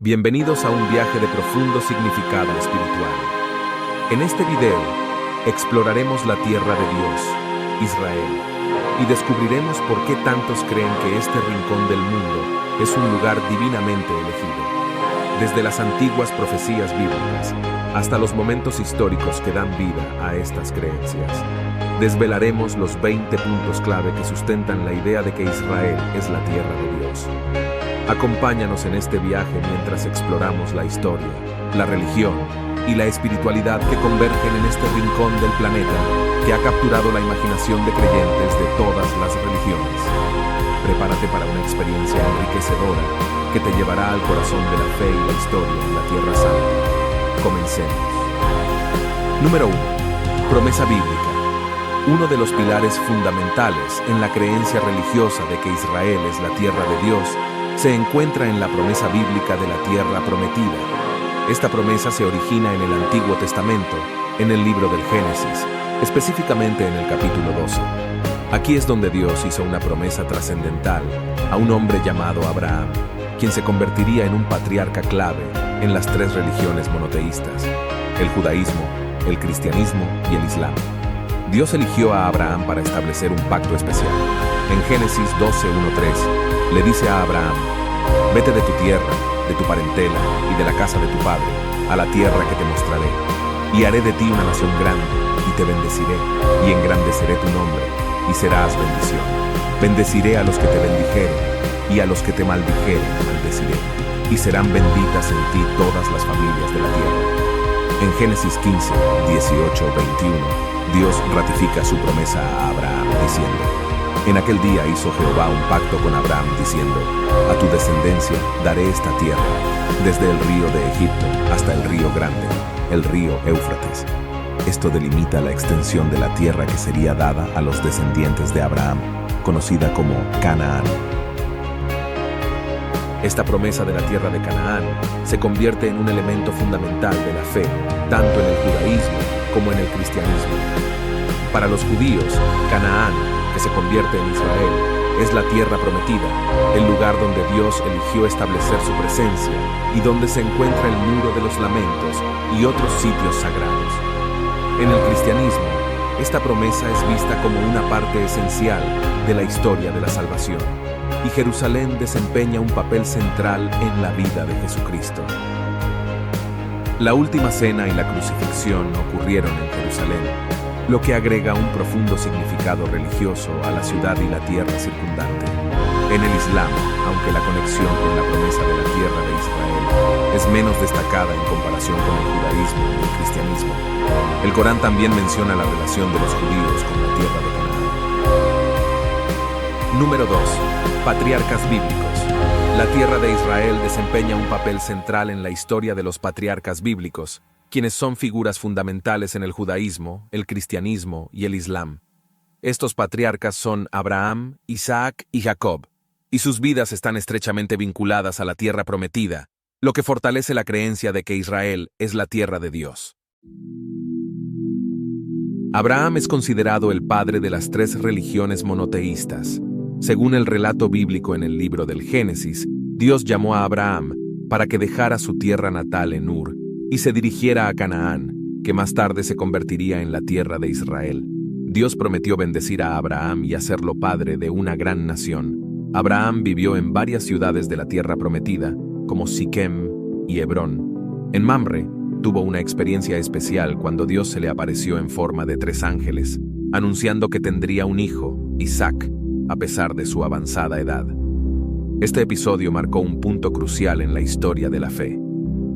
Bienvenidos a un viaje de profundo significado espiritual. En este video, exploraremos la tierra de Dios, Israel, y descubriremos por qué tantos creen que este rincón del mundo es un lugar divinamente elegido. Desde las antiguas profecías bíblicas hasta los momentos históricos que dan vida a estas creencias, desvelaremos los 20 puntos clave que sustentan la idea de que Israel es la tierra de Dios. Acompáñanos en este viaje mientras exploramos la historia, la religión y la espiritualidad que convergen en este rincón del planeta que ha capturado la imaginación de creyentes de todas las religiones. Prepárate para una experiencia enriquecedora que te llevará al corazón de la fe y la historia en la Tierra Santa. Comencemos. Número 1. Promesa bíblica. Uno de los pilares fundamentales en la creencia religiosa de que Israel es la tierra de Dios se encuentra en la promesa bíblica de la tierra prometida. Esta promesa se origina en el Antiguo Testamento, en el libro del Génesis, específicamente en el capítulo 12. Aquí es donde Dios hizo una promesa trascendental a un hombre llamado Abraham, quien se convertiría en un patriarca clave en las tres religiones monoteístas: el judaísmo, el cristianismo y el islam. Dios eligió a Abraham para establecer un pacto especial. En Génesis 12:1-3, le dice a Abraham: «Vete de tu tierra, de tu parentela y de la casa de tu padre, a la tierra que te mostraré, y haré de ti una nación grande, y te bendeciré, y engrandeceré tu nombre, y serás bendición. Bendeciré a los que te bendijeren, y a los que te maldijeren maldeciré, y serán benditas en ti todas las familias de la tierra». En Génesis 15:18-21, Dios ratifica su promesa a Abraham diciendo: «En aquel día hizo Jehová un pacto con Abraham diciendo: a tu descendencia daré esta tierra, desde el río de Egipto hasta el río grande, el río Éufrates». Esto delimita la extensión de la tierra que sería dada a los descendientes de Abraham, conocida como Canaán. Esta promesa de la tierra de Canaán se convierte en un elemento fundamental de la fe, tanto en el judaísmo como en el cristianismo. Para los judíos, Canaán, que se convierte en Israel, es la tierra prometida, el lugar donde Dios eligió establecer su presencia y donde se encuentra el muro de los lamentos y otros sitios sagrados. En el cristianismo, esta promesa es vista como una parte esencial de la historia de la salvación, y Jerusalén desempeña un papel central en la vida de Jesucristo. La última cena y la crucifixión ocurrieron en Jerusalén, lo que agrega un profundo significado religioso a la ciudad y la tierra circundante. En el Islam, aunque la conexión con la promesa de la tierra de Israel es menos destacada en comparación con el judaísmo y el cristianismo, el Corán también menciona la relación de los judíos con la tierra de Canaán. Número 2. Patriarcas bíblicos. La tierra de Israel desempeña un papel central en la historia de los patriarcas bíblicos, quienes son figuras fundamentales en el judaísmo, el cristianismo y el islam. Estos patriarcas son Abraham, Isaac y Jacob, y sus vidas están estrechamente vinculadas a la tierra prometida, lo que fortalece la creencia de que Israel es la tierra de Dios. Abraham es considerado el padre de las tres religiones monoteístas. Según el relato bíblico en el libro del Génesis, Dios llamó a Abraham para que dejara su tierra natal en Ur y se dirigiera a Canaán, que más tarde se convertiría en la tierra de Israel. Dios prometió bendecir a Abraham y hacerlo padre de una gran nación. Abraham vivió en varias ciudades de la tierra prometida, como Siquem y Hebrón. En Mamre, tuvo una experiencia especial cuando Dios se le apareció en forma de 3 ángeles, anunciando que tendría un hijo, Isaac, a pesar de su avanzada edad. Este episodio marcó un punto crucial en la historia de la fe.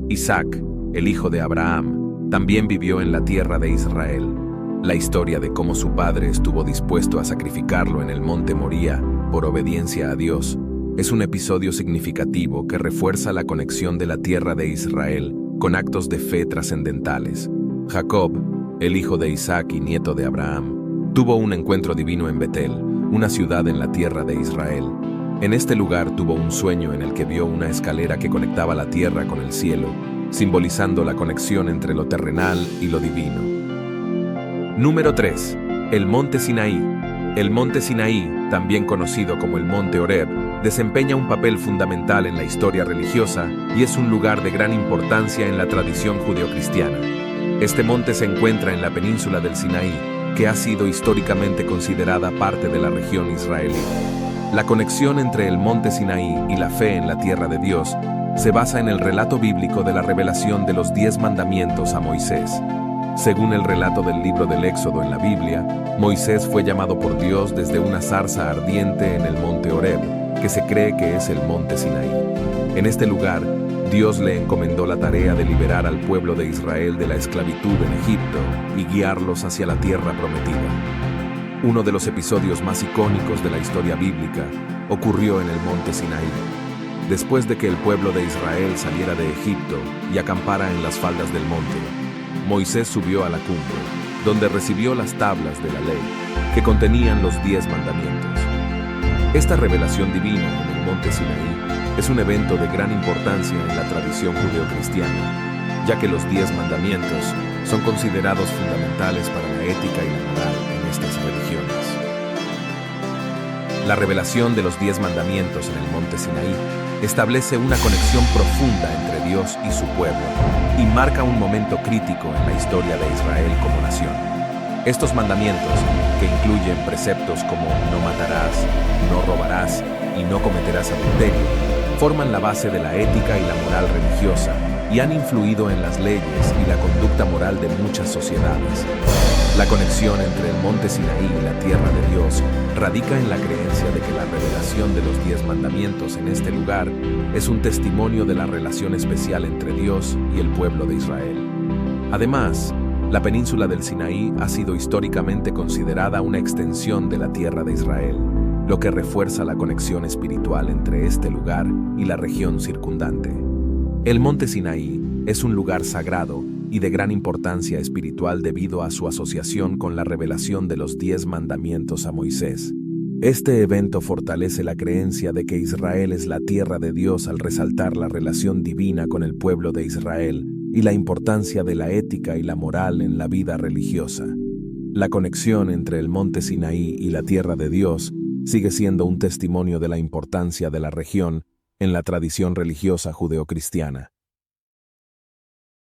Isaac, el hijo de Abraham, también vivió en la tierra de Israel. La historia de cómo su padre estuvo dispuesto a sacrificarlo en el monte Moría por obediencia a Dios es un episodio significativo que refuerza la conexión de la tierra de Israel con actos de fe trascendentales. Jacob, el hijo de Isaac y nieto de Abraham, tuvo un encuentro divino en Betel, una ciudad en la tierra de Israel. En este lugar tuvo un sueño en el que vio una escalera que conectaba la tierra con el cielo, simbolizando la conexión entre lo terrenal y lo divino. Número 3. El monte Sinaí. El monte Sinaí, también conocido como el monte Horeb, desempeña un papel fundamental en la historia religiosa y es un lugar de gran importancia en la tradición judeocristiana. Este monte se encuentra en la península del Sinaí, que ha sido históricamente considerada parte de la región israelí. La conexión entre el monte Sinaí y la fe en la tierra de Dios se basa en el relato bíblico de la revelación de los 10 mandamientos a Moisés. Según el relato del libro del Éxodo en la Biblia, Moisés fue llamado por Dios desde una zarza ardiente en el monte Horeb, que se cree que es el monte Sinaí. En este lugar, Dios le encomendó la tarea de liberar al pueblo de Israel de la esclavitud en Egipto y guiarlos hacia la tierra prometida. Uno de los episodios más icónicos de la historia bíblica ocurrió en el monte Sinaí. Después de que el pueblo de Israel saliera de Egipto y acampara en las faldas del monte, Moisés subió a la cumbre, donde recibió las tablas de la ley, que contenían los 10 mandamientos. Esta revelación divina en el monte Sinaí es un evento de gran importancia en la tradición judeocristiana, ya que los 10 mandamientos son considerados fundamentales para la ética y la moral en estas religiones. La revelación de los 10 mandamientos en el monte Sinaí establece una conexión profunda entre Dios y su pueblo y marca un momento crítico en la historia de Israel como nación. Estos mandamientos, que incluyen preceptos como no matarás, no robarás y no cometerás adulterio, forman la base de la ética y la moral religiosa y han influido en las leyes y la conducta moral de muchas sociedades. La conexión entre el monte Sinaí y la tierra de Dios radica en la creencia de que la revelación de los 10 mandamientos en este lugar es un testimonio de la relación especial entre Dios y el pueblo de Israel. Además, la península del Sinaí ha sido históricamente considerada una extensión de la tierra de Israel, lo que refuerza la conexión espiritual entre este lugar y la región circundante. El monte Sinaí es un lugar sagrado y de gran importancia espiritual debido a su asociación con la revelación de los 10 mandamientos a Moisés. Este evento fortalece la creencia de que Israel es la tierra de Dios al resaltar la relación divina con el pueblo de Israel y la importancia de la ética y la moral en la vida religiosa. La conexión entre el monte Sinaí y la tierra de Dios sigue siendo un testimonio de la importancia de la región en la tradición religiosa judeocristiana.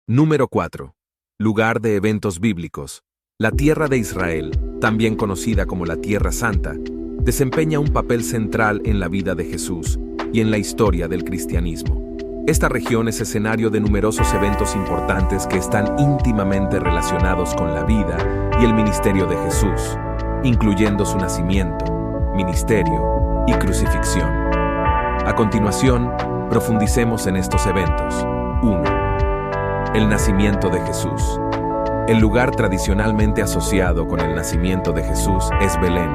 Número 4. Lugar de eventos bíblicos. La tierra de Israel, también conocida como la Tierra Santa, desempeña un papel central en la vida de Jesús y en la historia del cristianismo. Esta región es escenario de numerosos eventos importantes que están íntimamente relacionados con la vida y el ministerio de Jesús, incluyendo su nacimiento, ministerio y crucifixión. A continuación, profundicemos en estos eventos. 1. El nacimiento de Jesús. El lugar tradicionalmente asociado con el nacimiento de Jesús es Belén,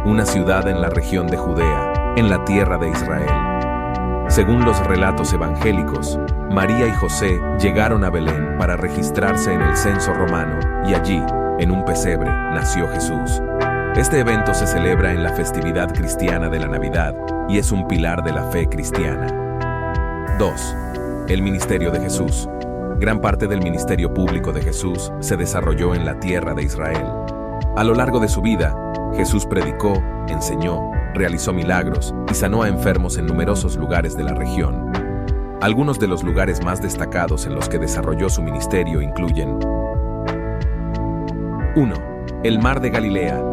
una ciudad en la región de Judea, en la tierra de Israel. Según los relatos evangélicos, María y José llegaron a Belén para registrarse en el censo romano y allí, en un pesebre, nació Jesús. Este evento se celebra en la festividad cristiana de la Navidad y es un pilar de la fe cristiana. 2. El ministerio de Jesús. Gran parte del ministerio público de Jesús se desarrolló en la tierra de Israel. A lo largo de su vida, Jesús predicó, enseñó, realizó milagros y sanó a enfermos en numerosos lugares de la región. Algunos de los lugares más destacados en los que desarrolló su ministerio incluyen: 1. El mar de Galilea.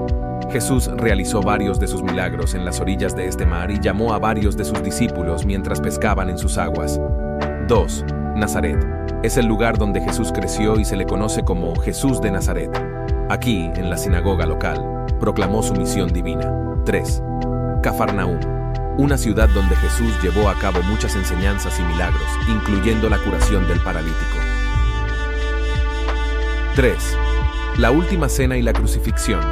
Jesús realizó varios de sus milagros en las orillas de este mar y llamó a varios de sus discípulos mientras pescaban en sus aguas. 2. Nazaret. Es el lugar donde Jesús creció y se le conoce como Jesús de Nazaret. Aquí, en la sinagoga local, proclamó su misión divina. 3. Cafarnaúm. Una ciudad donde Jesús llevó a cabo muchas enseñanzas y milagros, incluyendo la curación del paralítico. 3. La última cena y la crucifixión.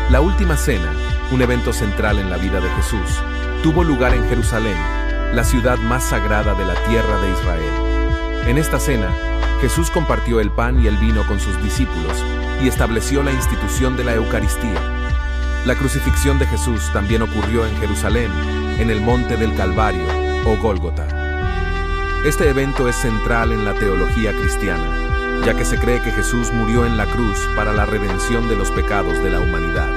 La última cena, un evento central en la vida de Jesús, tuvo lugar en Jerusalén, la ciudad más sagrada de la tierra de Israel. En esta cena, Jesús compartió el pan y el vino con sus discípulos y estableció la institución de la Eucaristía. La crucifixión de Jesús también ocurrió en Jerusalén, en el monte del Calvario, o Gólgota. Este evento es central en la teología cristiana, ya que se cree que Jesús murió en la cruz para la redención de los pecados de la humanidad.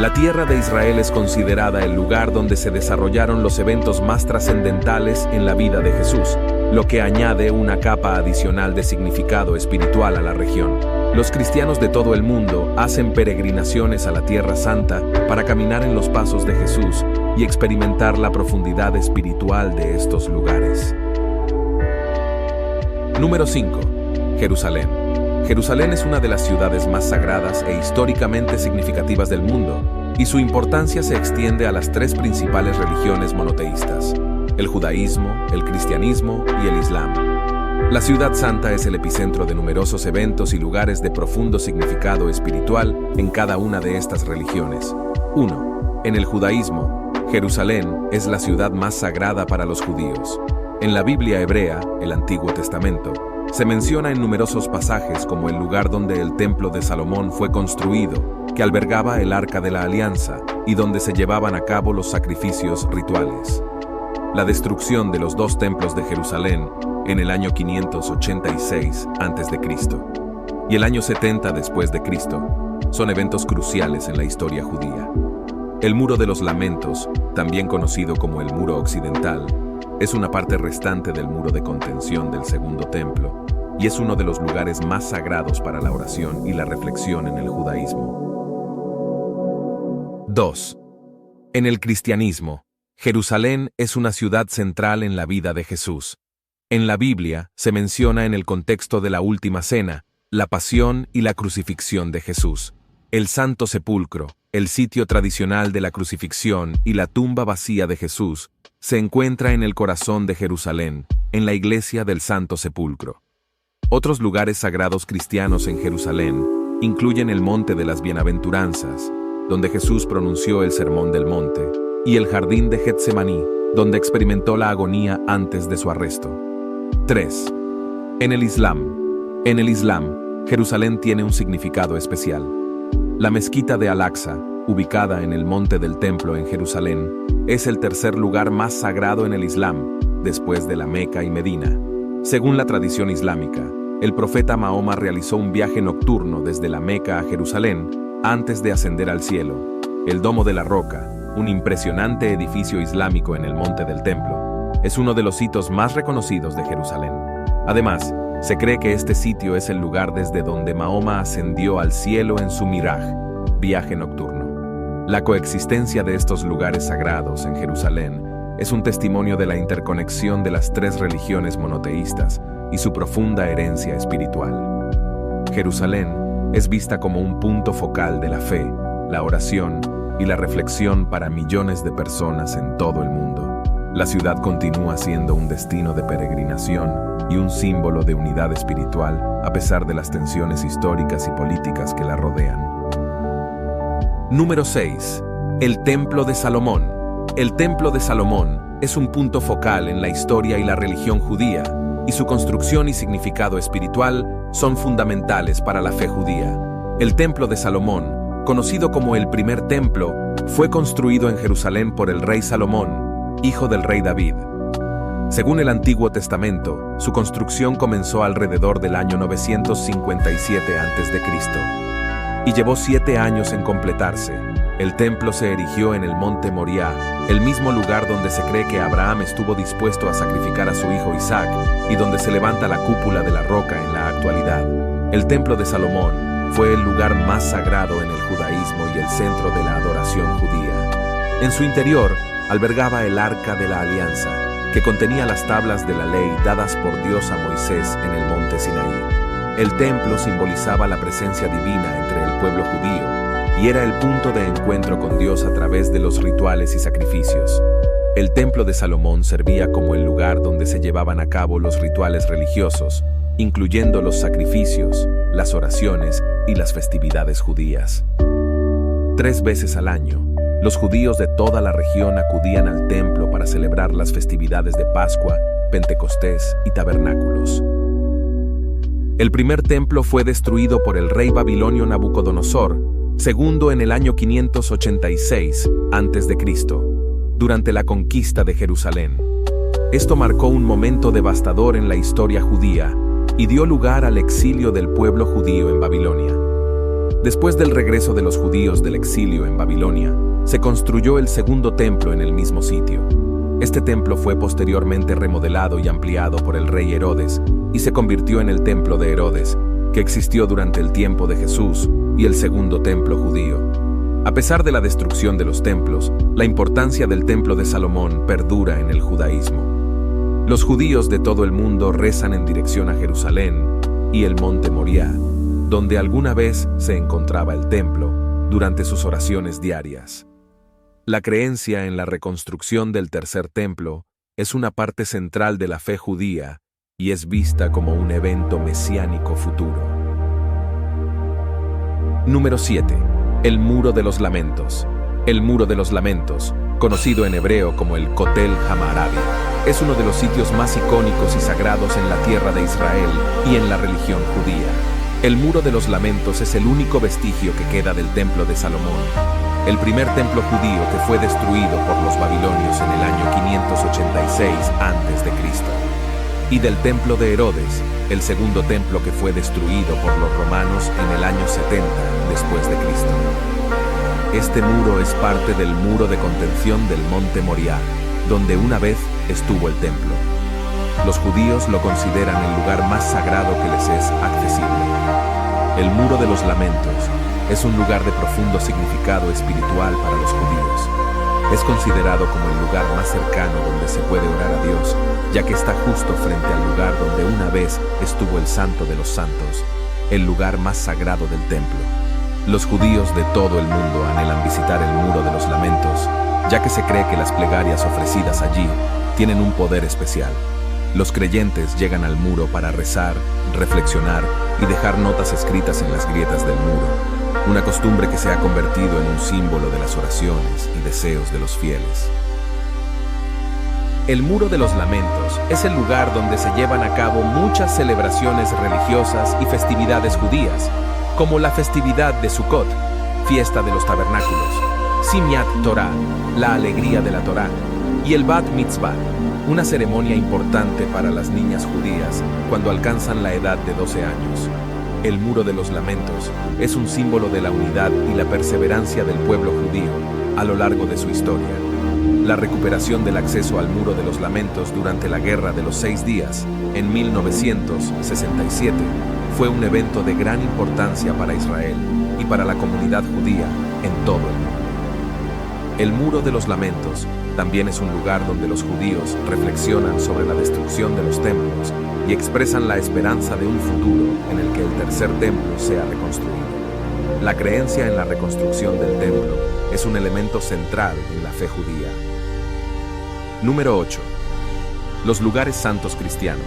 La tierra de Israel es considerada el lugar donde se desarrollaron los eventos más trascendentales en la vida de Jesús, lo que añade una capa adicional de significado espiritual a la región. Los cristianos de todo el mundo hacen peregrinaciones a la Tierra Santa para caminar en los pasos de Jesús y experimentar la profundidad espiritual de estos lugares. Número 5. Jerusalén. Jerusalén es una de las ciudades más sagradas e históricamente significativas del mundo, y su importancia se extiende a las tres principales religiones monoteístas: el judaísmo, el cristianismo y el islam. La ciudad santa es el epicentro de numerosos eventos y lugares de profundo significado espiritual en cada una de estas religiones. 1. En el judaísmo, Jerusalén es la ciudad más sagrada para los judíos. En la Biblia hebrea, el Antiguo Testamento, se menciona en numerosos pasajes como el lugar donde el Templo de Salomón fue construido, que albergaba el Arca de la Alianza y donde se llevaban a cabo los sacrificios rituales. La destrucción de los dos templos de Jerusalén en el año 586 a.C. y el año 70 después de Cristo son eventos cruciales en la historia judía. El Muro de los Lamentos, también conocido como el Muro Occidental, es una parte restante del muro de contención del Segundo Templo y es uno de los lugares más sagrados para la oración y la reflexión en el judaísmo. 2. En el cristianismo, Jerusalén es una ciudad central en la vida de Jesús. En la Biblia se menciona en el contexto de la Última Cena, la pasión y la crucifixión de Jesús. El Santo Sepulcro, el sitio tradicional de la crucifixión y la tumba vacía de Jesús, se encuentra en el corazón de Jerusalén, en la iglesia del Santo Sepulcro. Otros lugares sagrados cristianos en Jerusalén incluyen el Monte de las Bienaventuranzas, donde Jesús pronunció el Sermón del Monte, y el Jardín de Getsemaní, donde experimentó la agonía antes de su arresto. 3. En el Islam. En el Islam, Jerusalén tiene un significado especial. La mezquita de Al-Aqsa, ubicada en el Monte del Templo en Jerusalén, es el tercer lugar más sagrado en el Islam, después de la Meca y Medina. Según la tradición islámica, el profeta Mahoma realizó un viaje nocturno desde la Meca a Jerusalén antes de ascender al cielo. El Domo de la Roca, un impresionante edificio islámico en el Monte del Templo, es uno de los hitos más reconocidos de Jerusalén. Además, se cree que este sitio es el lugar desde donde Mahoma ascendió al cielo en su Miraj, viaje nocturno. La coexistencia de estos lugares sagrados en Jerusalén es un testimonio de la interconexión de las tres religiones monoteístas y su profunda herencia espiritual. Jerusalén es vista como un punto focal de la fe, la oración y la reflexión para millones de personas en todo el mundo. La ciudad continúa siendo un destino de peregrinación y un símbolo de unidad espiritual a pesar de las tensiones históricas y políticas que la rodean. Número 6. El Templo de Salomón. El Templo de Salomón es un punto focal en la historia y la religión judía, y su construcción y significado espiritual son fundamentales para la fe judía. El Templo de Salomón, conocido como el primer templo, fue construido en Jerusalén por el rey Salomón, hijo del rey David. Según el Antiguo Testamento, su construcción comenzó alrededor del año 957 a.C. y llevó 7 años en completarse. El templo se erigió en el monte Moriah, el mismo lugar donde se cree que Abraham estuvo dispuesto a sacrificar a su hijo Isaac y donde se levanta la cúpula de la roca en la actualidad. El Templo de Salomón fue el lugar más sagrado en el judaísmo y el centro de la adoración judía. En su interior albergaba el Arca de la Alianza, que contenía las tablas de la ley dadas por Dios a Moisés en el monte Sinaí. El templo simbolizaba la presencia divina entre el pueblo judío y era el punto de encuentro con Dios a través de los rituales y sacrificios. El Templo de Salomón servía como el lugar donde se llevaban a cabo los rituales religiosos, incluyendo los sacrificios, las oraciones y las festividades judías. 3 veces al año, los judíos de toda la región acudían al templo para celebrar las festividades de Pascua, Pentecostés y Tabernáculos. El primer templo fue destruido por el rey babilonio Nabucodonosor, segundo en el año 586 a.C., durante la conquista de Jerusalén. Esto marcó un momento devastador en la historia judía y dio lugar al exilio del pueblo judío en Babilonia. Después del regreso de los judíos del exilio en Babilonia, se construyó el segundo templo en el mismo sitio. Este templo fue posteriormente remodelado y ampliado por el rey Herodes y se convirtió en el templo de Herodes, que existió durante el tiempo de Jesús y el segundo templo judío. A pesar de la destrucción de los templos, la importancia del templo de Salomón perdura en el judaísmo. Los judíos de todo el mundo rezan en dirección a Jerusalén y el monte Moriah, donde alguna vez se encontraba el templo, durante sus oraciones diarias. La creencia en la reconstrucción del tercer templo es una parte central de la fe judía y es vista como un evento mesiánico futuro. Número 7. El Muro de los Lamentos. El Muro de los Lamentos, conocido en hebreo como el Kotel Hammarabi, es uno de los sitios más icónicos y sagrados en la tierra de Israel y en la religión judía. El Muro de los Lamentos es el único vestigio que queda del templo de Salomón, el primer templo judío que fue destruido por los babilonios en el año 586 a.C., y del templo de Herodes, el segundo templo que fue destruido por los romanos en el año 70 después de Cristo. Este muro es parte del muro de contención del monte Moriah, donde una vez estuvo el templo. Los judíos lo consideran el lugar más sagrado que les es accesible. El Muro de los Lamentos es un lugar de profundo significado espiritual para los judíos. Es considerado como el lugar más cercano donde se puede orar a Dios, ya que está justo frente al lugar donde una vez estuvo el Santo de los Santos, el lugar más sagrado del templo. Los judíos de todo el mundo anhelan visitar el Muro de los Lamentos, ya que se cree que las plegarias ofrecidas allí tienen un poder especial. Los creyentes llegan al muro para rezar, reflexionar y dejar notas escritas en las grietas del muro, una costumbre que se ha convertido en un símbolo de las oraciones y deseos de los fieles. El Muro de los Lamentos es el lugar donde se llevan a cabo muchas celebraciones religiosas y festividades judías, como la festividad de Sukkot, fiesta de los tabernáculos, Simchat Torah, la alegría de la Torá, y el Bat Mitzvah, una ceremonia importante para las niñas judías cuando alcanzan la edad de 12 años. El Muro de los Lamentos es un símbolo de la unidad y la perseverancia del pueblo judío a lo largo de su historia. La recuperación del acceso al Muro de los Lamentos durante la Guerra de los 6 Días, en 1967, fue un evento de gran importancia para Israel y para la comunidad judía en todo el mundo. El Muro de los Lamentos también es un lugar donde los judíos reflexionan sobre la destrucción de los templos y expresan la esperanza de un futuro en el que el tercer templo sea reconstruido. La creencia en la reconstrucción del templo es un elemento central en la fe judía. Número 8. Los lugares santos cristianos.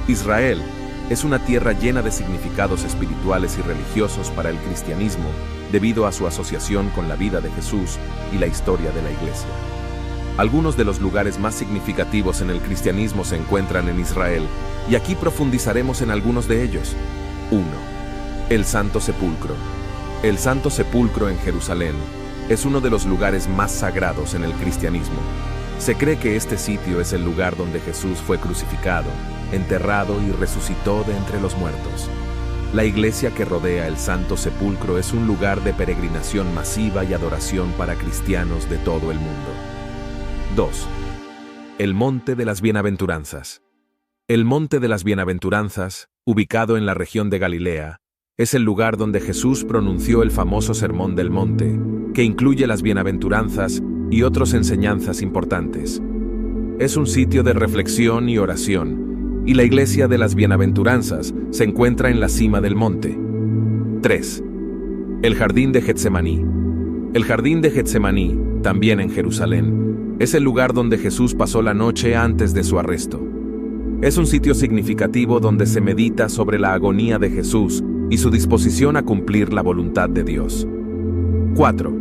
Israel es una tierra llena de significados espirituales y religiosos para el cristianismo debido a su asociación con la vida de Jesús y la historia de la Iglesia. Algunos de los lugares más significativos en el cristianismo se encuentran en Israel, y aquí profundizaremos en algunos de ellos. 1. El Santo Sepulcro. El Santo Sepulcro en Jerusalén es uno de los lugares más sagrados en el cristianismo. Se cree que este sitio es el lugar donde Jesús fue crucificado, enterrado y resucitó de entre los muertos. La iglesia que rodea el Santo Sepulcro es un lugar de peregrinación masiva y adoración para cristianos de todo el mundo. 2. El Monte de las Bienaventuranzas. El Monte de las Bienaventuranzas, ubicado en la región de Galilea, es el lugar donde Jesús pronunció el famoso Sermón del Monte, que incluye las bienaventuranzas y otras enseñanzas importantes. Es un sitio de reflexión y oración, y la iglesia de las bienaventuranzas se encuentra en la cima del monte. 3. El Jardín de Getsemaní. El Jardín de Getsemaní, también en Jerusalén, es el lugar donde Jesús pasó la noche antes de su arresto. Es un sitio significativo donde se medita sobre la agonía de Jesús y su disposición a cumplir la voluntad de Dios. 4.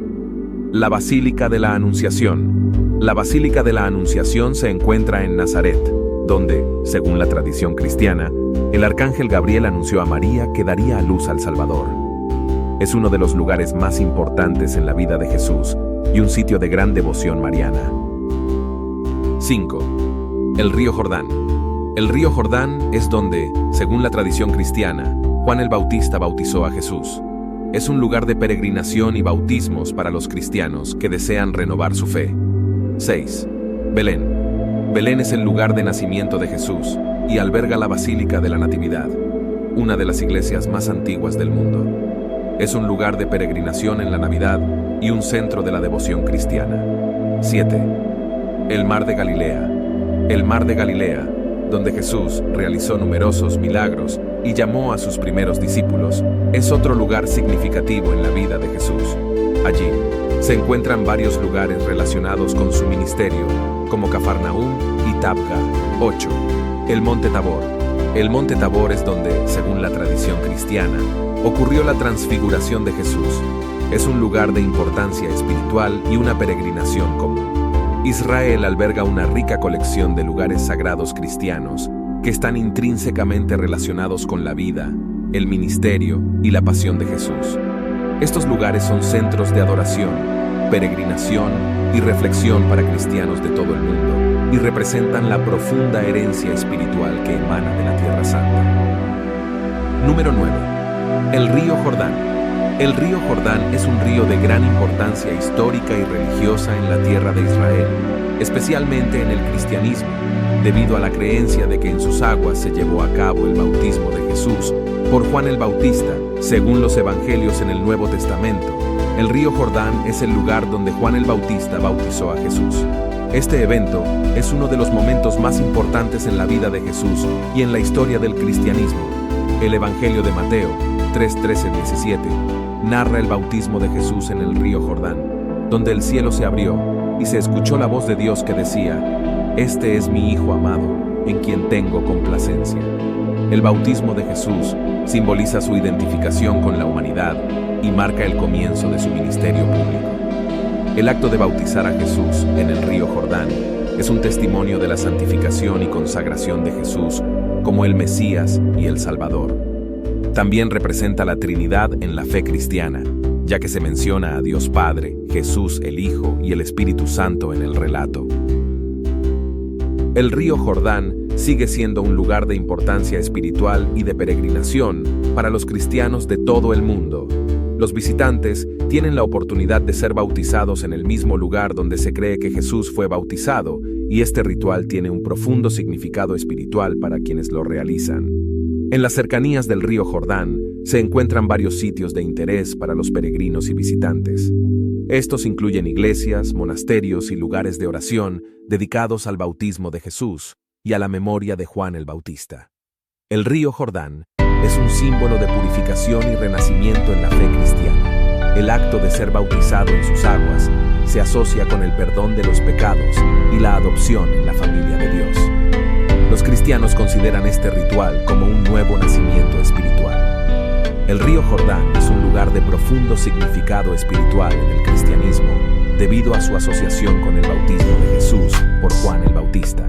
La Basílica de la Anunciación. La Basílica de la Anunciación se encuentra en Nazaret, donde, según la tradición cristiana, el arcángel Gabriel anunció a María que daría a luz al Salvador. Es uno de los lugares más importantes en la vida de Jesús y un sitio de gran devoción mariana. 5. El río Jordán. El río Jordán es donde, según la tradición cristiana, Juan el Bautista bautizó a Jesús. Es un lugar de peregrinación y bautismos para los cristianos que desean renovar su fe. 6. Belén. Belén es el lugar de nacimiento de Jesús y alberga la Basílica de la Natividad, una de las iglesias más antiguas del mundo. Es un lugar de peregrinación en la Navidad y un centro de la devoción cristiana. 7. El Mar de Galilea. El Mar de Galilea, donde Jesús realizó numerosos milagros y llamó a sus primeros discípulos, es otro lugar significativo en la vida de Jesús. Allí se encuentran varios lugares relacionados con su ministerio, como Cafarnaúm y Tabga. 8. El Monte Tabor. El Monte Tabor es donde, según la tradición cristiana, ocurrió la transfiguración de Jesús. Es un lugar de importancia espiritual y una peregrinación común. Israel alberga una rica colección de lugares sagrados cristianos que están intrínsecamente relacionados con la vida, el ministerio y la pasión de Jesús. Estos lugares son centros de adoración, peregrinación y reflexión para cristianos de todo el mundo y representan la profunda herencia espiritual que emana de la Tierra Santa. Número 9. El río Jordán. El río Jordán es un río de gran importancia histórica y religiosa en la tierra de Israel, especialmente en el cristianismo, debido a la creencia de que en sus aguas se llevó a cabo el bautismo de Jesús por Juan el Bautista. Según los evangelios en el Nuevo Testamento, el río Jordán es el lugar donde Juan el Bautista bautizó a Jesús. Este evento es uno de los momentos más importantes en la vida de Jesús y en la historia del cristianismo. El Evangelio de Mateo 3:13-17 narra el bautismo de Jesús en el río Jordán, donde el cielo se abrió y se escuchó la voz de Dios que decía: «Este es mi Hijo amado, en quien tengo complacencia». El bautismo de Jesús simboliza su identificación con la humanidad y marca el comienzo de su ministerio público. El acto de bautizar a Jesús en el río Jordán es un testimonio de la santificación y consagración de Jesús como el Mesías y el Salvador. También representa la Trinidad en la fe cristiana, ya que se menciona a Dios Padre, Jesús el Hijo y el Espíritu Santo en el relato. El río Jordán sigue siendo un lugar de importancia espiritual y de peregrinación para los cristianos de todo el mundo. Los visitantes tienen la oportunidad de ser bautizados en el mismo lugar donde se cree que Jesús fue bautizado, y este ritual tiene un profundo significado espiritual para quienes lo realizan. En las cercanías del río Jordán se encuentran varios sitios de interés para los peregrinos y visitantes. Estos incluyen iglesias, monasterios y lugares de oración dedicados al bautismo de Jesús y a la memoria de Juan el Bautista. El río Jordán es un símbolo de purificación y renacimiento en la fe cristiana. El acto de ser bautizado en sus aguas se asocia con el perdón de los pecados y la adopción en la familia de Dios. Los cristianos consideran este ritual como un nuevo nacimiento espiritual. El río Jordán es un lugar de profundo significado espiritual en el cristianismo, debido a su asociación con el bautismo de Jesús por Juan el Bautista.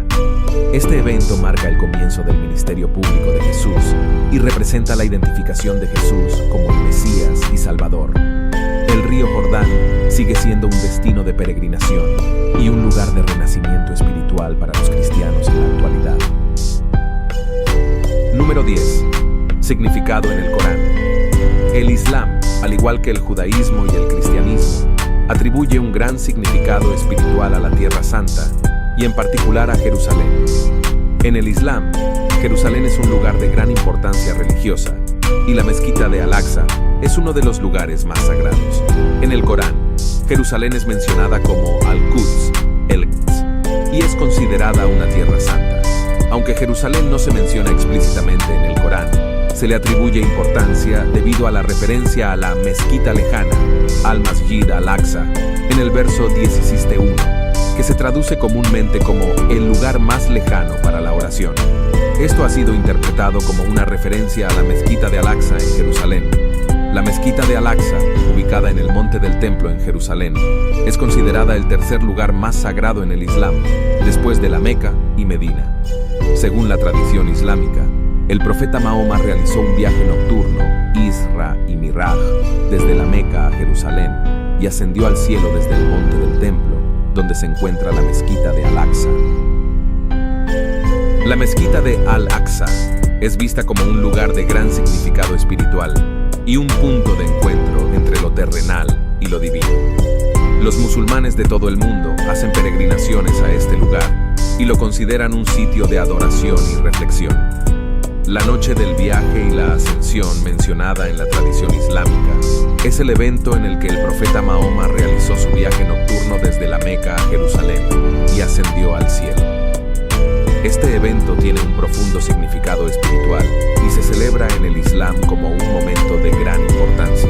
Este evento marca el comienzo del ministerio público de Jesús y representa la identificación de Jesús como el Mesías y Salvador. El río Jordán sigue siendo un destino de peregrinación y un lugar de renacimiento espiritual para los cristianos en la actualidad. Número 10. Significado en el Corán. El Islam, al igual que el judaísmo y el cristianismo, atribuye un gran significado espiritual a la Tierra Santa y en particular a Jerusalén. En el Islam, Jerusalén es un lugar de gran importancia religiosa y la mezquita de Al-Aqsa es uno de los lugares más sagrados. En el Corán, Jerusalén es mencionada como Al-Quds, el Quds, y es considerada una tierra santa. Aunque Jerusalén no se menciona explícitamente en el Corán, se le atribuye importancia debido a la referencia a la mezquita lejana, Al-Masjid Al-Aqsa, en el verso 17:1, que se traduce comúnmente como el lugar más lejano para la oración. Esto ha sido interpretado como una referencia a la mezquita de Al-Aqsa en Jerusalén. La mezquita de Al-Aqsa, ubicada en el Monte del Templo en Jerusalén, es considerada el tercer lugar más sagrado en el Islam, después de la Meca y Medina. Según la tradición islámica, el profeta Mahoma realizó un viaje nocturno, Isra y Miraj, desde la Meca a Jerusalén y ascendió al cielo desde el Monte del Templo, donde se encuentra la mezquita de Al-Aqsa. La mezquita de Al-Aqsa es vista como un lugar de gran significado espiritual, y un punto de encuentro entre lo terrenal y lo divino. Los musulmanes de todo el mundo hacen peregrinaciones a este lugar y lo consideran un sitio de adoración y reflexión. La noche del viaje y la ascensión mencionada en la tradición islámica es el evento en el que el profeta Mahoma realizó su viaje nocturno desde la Meca a Jerusalén y ascendió al cielo. Este evento tiene un profundo significado espiritual y se celebra en el Islam como un momento de gran importancia.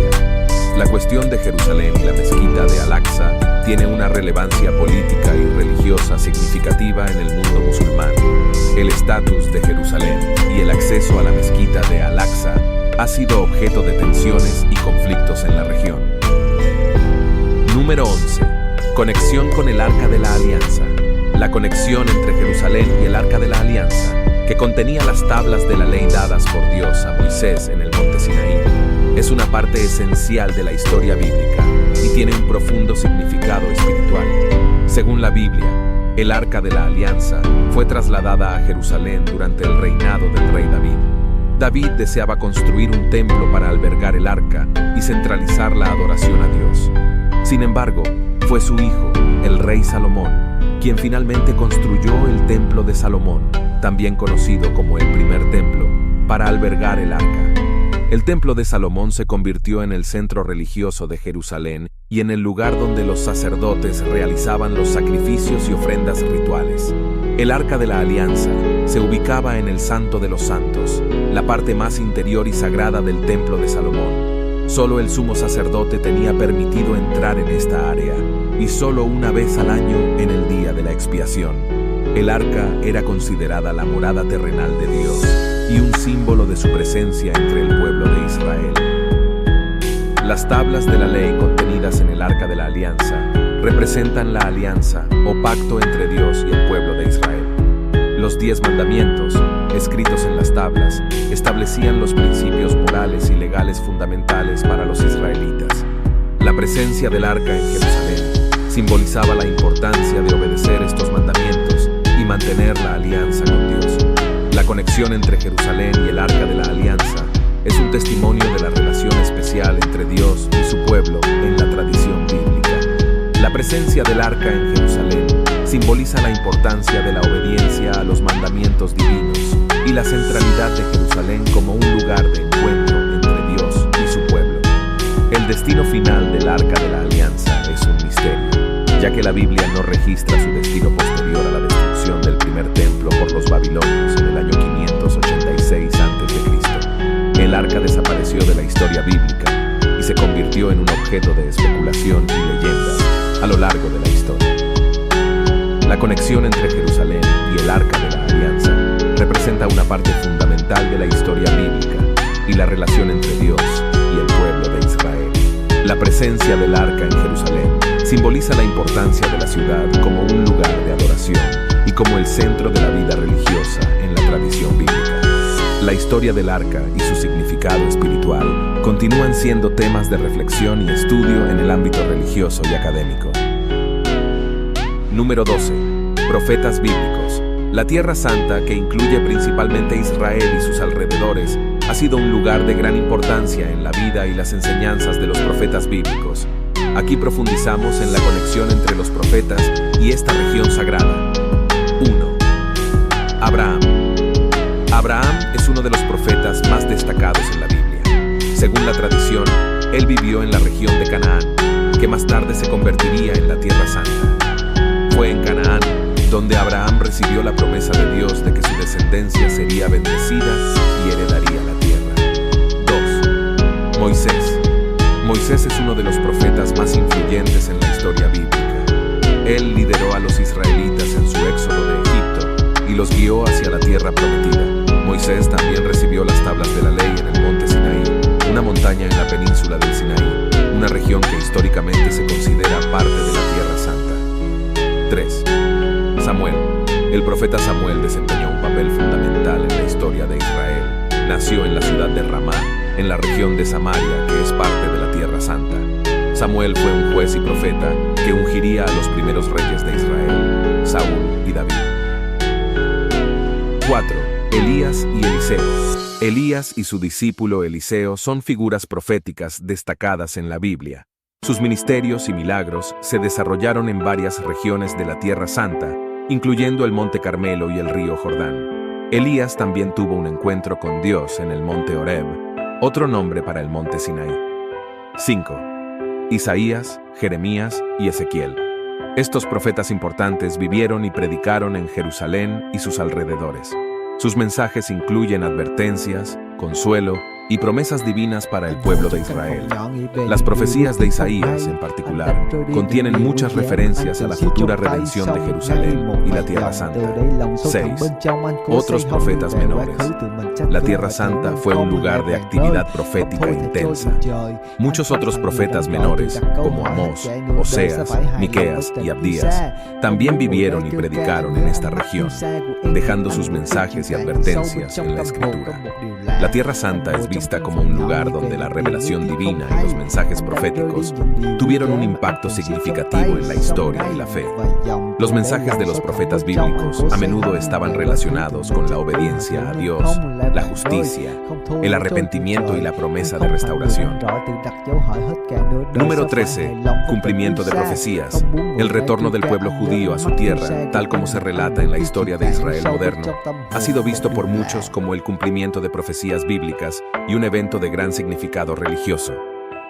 La cuestión de Jerusalén y la mezquita de Al-Aqsa tiene una relevancia política y religiosa significativa en el mundo musulmán. El estatus de Jerusalén y el acceso a la mezquita de Al-Aqsa ha sido objeto de tensiones y conflictos en la región. Número 11. Conexión con el Arca de la Alianza. La conexión entre Jerusalén y el Arca de la Alianza, que contenía las tablas de la ley dadas por Dios a Moisés en el monte Sinaí, es una parte esencial de la historia bíblica y tiene un profundo significado espiritual. Según la Biblia, el Arca de la Alianza fue trasladada a Jerusalén durante el reinado del rey David. David deseaba construir un templo para albergar el arca y centralizar la adoración a Dios. Sin embargo, fue su hijo, el rey Salomón, quien finalmente construyó el Templo de Salomón, también conocido como el primer templo, para albergar el arca. El Templo de Salomón se convirtió en el centro religioso de Jerusalén y en el lugar donde los sacerdotes realizaban los sacrificios y ofrendas rituales. El Arca de la Alianza se ubicaba en el Santo de los Santos, la parte más interior y sagrada del Templo de Salomón. Solo el sumo sacerdote tenía permitido entrar en esta área, y solo una vez al año en el día de la expiación. El arca era considerada la morada terrenal de Dios y un símbolo de su presencia entre el pueblo de Israel. Las tablas de la ley contenidas en el Arca de la Alianza representan la alianza o pacto entre Dios y el pueblo de Israel. Los 10 mandamientos, escritos en las tablas, establecían los principios morales y legales fundamentales para los israelitas. La presencia del arca en Jerusalén simbolizaba la importancia de obedecer estos mandamientos y mantener la alianza con Dios. La conexión entre Jerusalén y el Arca de la Alianza es un testimonio de la relación especial entre Dios y su pueblo en la tradición bíblica. La presencia del arca en Jerusalén simboliza la importancia de la obediencia a los mandamientos divinos y la centralidad de Jerusalén como un lugar de encuentro entre Dios y su pueblo. El destino final del Arca de la Alianza es un misterio, ya que la Biblia no registra su destino posterior a la destrucción del primer templo por los babilonios en el año 586 a.C. El arca desapareció de la historia bíblica y se convirtió en un objeto de especulación y leyendas a lo largo de la historia. La conexión entre Jerusalén y el Arca de la Alianza representa una parte fundamental de la historia bíblica y la relación entre Dios y el pueblo de Israel. La presencia del arca en Jerusalén simboliza la importancia de la ciudad como un lugar de adoración y como el centro de la vida religiosa en la tradición bíblica. La historia del arca y su significado espiritual continúan siendo temas de reflexión y estudio en el ámbito religioso y académico. Número 12. Profetas bíblicos. La Tierra Santa, que incluye principalmente Israel y sus alrededores, ha sido un lugar de gran importancia en la vida y las enseñanzas de los profetas bíblicos. Aquí profundizamos en la conexión entre los profetas y esta región sagrada. 1. Abraham. Abraham es uno de los profetas más destacados en la Biblia. Según la tradición, él vivió en la región de Canaán, que más tarde se convertiría en la Tierra Santa. Fue en Canaán donde Abraham recibió la promesa de Dios de que su descendencia sería bendecida y heredaría la tierra. 2. Moisés. Moisés es uno de los profetas más influyentes en la historia bíblica. Él lideró a los israelitas en su éxodo de Egipto y los guió hacia la tierra prometida. Moisés también recibió las tablas de la ley en el monte Sinaí, una montaña en la península del Sinaí, una región que históricamente se considera parte de la Tierra Santa. 3. Samuel. El profeta Samuel desempeñó un papel fundamental en la historia de Israel. Nació en la ciudad de Ramá, en la región de Samaria, que es parte de la Tierra Santa. Samuel fue un juez y profeta que ungiría a los primeros reyes de Israel, Saúl y David. 4. Elías y Eliseo. Elías y su discípulo Eliseo son figuras proféticas destacadas en la Biblia. Sus ministerios y milagros se desarrollaron en varias regiones de la Tierra Santa, incluyendo el Monte Carmelo y el río Jordán. Elías también tuvo un encuentro con Dios en el Monte Horeb, otro nombre para el Monte Sinaí. 5. Isaías, Jeremías y Ezequiel. Estos profetas importantes vivieron y predicaron en Jerusalén y sus alrededores. Sus mensajes incluyen advertencias, consuelo y promesas divinas para el pueblo de Israel. Las profecías de Isaías, en particular, contienen muchas referencias a la futura redención de Jerusalén y la Tierra Santa. 6. Otros profetas menores. La Tierra Santa fue un lugar de actividad profética intensa. Muchos otros profetas menores, como Amós, Oseas, Miqueas y Abdías, también vivieron y predicaron en esta región, dejando sus mensajes y advertencias en la Escritura. La Tierra Santa es vista como un lugar donde la revelación divina y los mensajes proféticos tuvieron un impacto significativo en la historia y la fe. Los mensajes de los profetas bíblicos a menudo estaban relacionados con la obediencia a Dios, la justicia, el arrepentimiento y la promesa de restauración. Número 13. Cumplimiento de profecías. El retorno del pueblo judío a su tierra, tal como se relata en la historia de Israel moderno, ha sido visto por muchos como el cumplimiento de profecías bíblicas y un evento de gran significado religioso.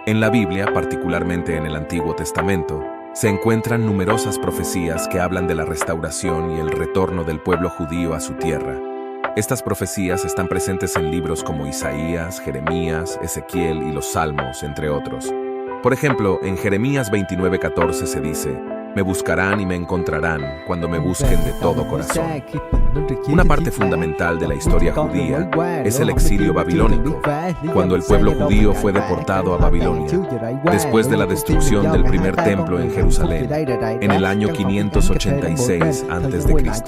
En la Biblia, particularmente en el Antiguo Testamento, se encuentran numerosas profecías que hablan de la restauración y el retorno del pueblo judío a su tierra. Estas profecías están presentes en libros como Isaías, Jeremías, Ezequiel y los Salmos, entre otros. Por ejemplo, en Jeremías 29:14 se dice: «Me buscarán y me encontrarán cuando me busquen de todo corazón». Una parte fundamental de la historia judía es el exilio babilónico, cuando el pueblo judío fue deportado a Babilonia, después de la destrucción del primer templo en Jerusalén, en el año 586 a.C.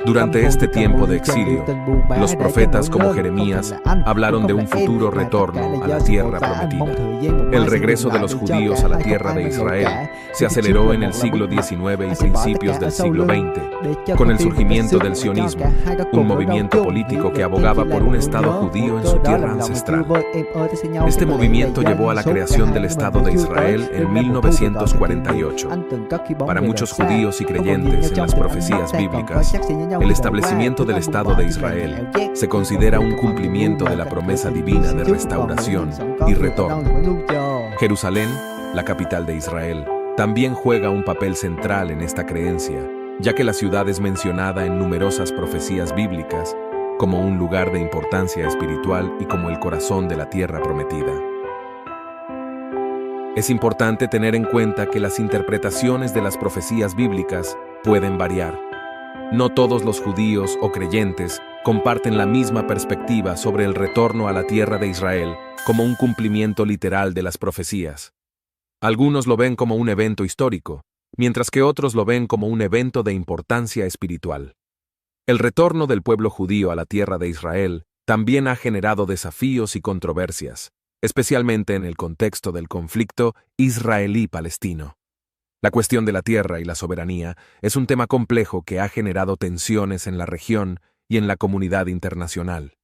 Durante este tiempo de exilio, los profetas como Jeremías hablaron de un futuro retorno a la tierra prometida. El regreso de los judíos a la tierra de Israel se aceleró en el siglo XIX y principios del siglo XX, con el surgimiento del sionismo, un movimiento político que abogaba por un Estado judío en su tierra ancestral. Este movimiento llevó a la creación del Estado de Israel en 1948. Para muchos judíos y creyentes en las profecías bíblicas, el establecimiento del Estado de Israel se considera un cumplimiento de la promesa divina de restauración y retorno. Jerusalén, la capital de Israel, también juega un papel central en esta creencia, ya que la ciudad es mencionada en numerosas profecías bíblicas como un lugar de importancia espiritual y como el corazón de la tierra prometida. Es importante tener en cuenta que las interpretaciones de las profecías bíblicas pueden variar. No todos los judíos o creyentes comparten la misma perspectiva sobre el retorno a la tierra de Israel como un cumplimiento literal de las profecías. Algunos lo ven como un evento histórico, mientras que otros lo ven como un evento de importancia espiritual. El retorno del pueblo judío a la tierra de Israel también ha generado desafíos y controversias, especialmente en el contexto del conflicto israelí-palestino. La cuestión de la tierra y la soberanía es un tema complejo que ha generado tensiones en la región y en la comunidad internacional.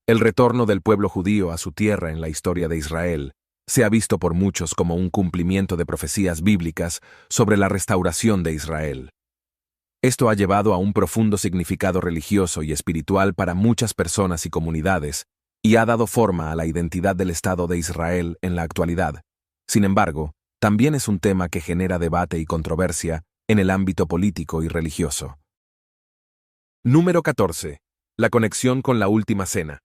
El retorno del pueblo judío a su tierra en la historia de Israel se ha visto por muchos como un cumplimiento de profecías bíblicas sobre la restauración de Israel. Esto ha llevado a un profundo significado religioso y espiritual para muchas personas y comunidades, y ha dado forma a la identidad del Estado de Israel en la actualidad. Sin embargo, también es un tema que genera debate y controversia en el ámbito político y religioso. Número 14. La conexión con la Última Cena.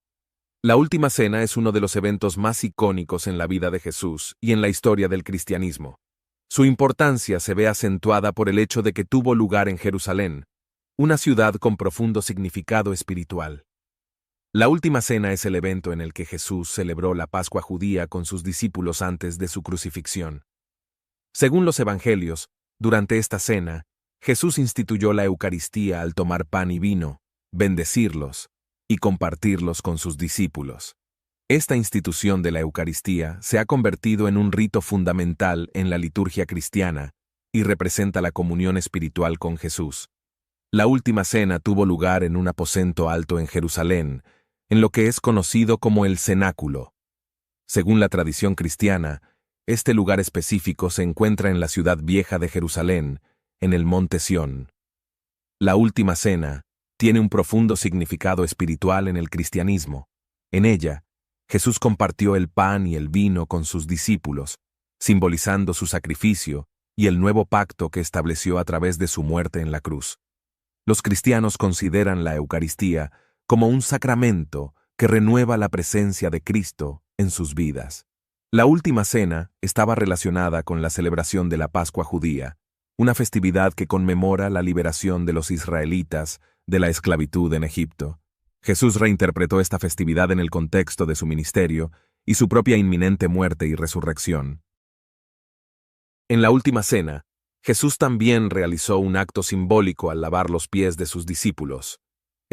La Última Cena es uno de los eventos más icónicos en la vida de Jesús y en la historia del cristianismo. Su importancia se ve acentuada por el hecho de que tuvo lugar en Jerusalén, una ciudad con profundo significado espiritual. La Última Cena es el evento en el que Jesús celebró la Pascua judía con sus discípulos antes de su crucifixión. Según los Evangelios, durante esta cena, Jesús instituyó la Eucaristía al tomar pan y vino, bendecirlos y compartirlos con sus discípulos. Esta institución de la Eucaristía se ha convertido en un rito fundamental en la liturgia cristiana y representa la comunión espiritual con Jesús. La Última Cena tuvo lugar en un aposento alto en Jerusalén, en lo que es conocido como el cenáculo. Según la tradición cristiana, este lugar específico se encuentra en la ciudad vieja de Jerusalén, en el monte Sión. La última cena tiene un profundo significado espiritual en el cristianismo. En ella, Jesús compartió el pan y el vino con sus discípulos, simbolizando su sacrificio y el nuevo pacto que estableció a través de su muerte en la cruz. Los cristianos consideran la Eucaristía como un sacramento que renueva la presencia de Cristo en sus vidas. La última cena estaba relacionada con la celebración de la Pascua judía, una festividad que conmemora la liberación de los israelitas de la esclavitud en Egipto. Jesús reinterpretó esta festividad en el contexto de su ministerio y su propia inminente muerte y resurrección. En la última cena, Jesús también realizó un acto simbólico al lavar los pies de sus discípulos.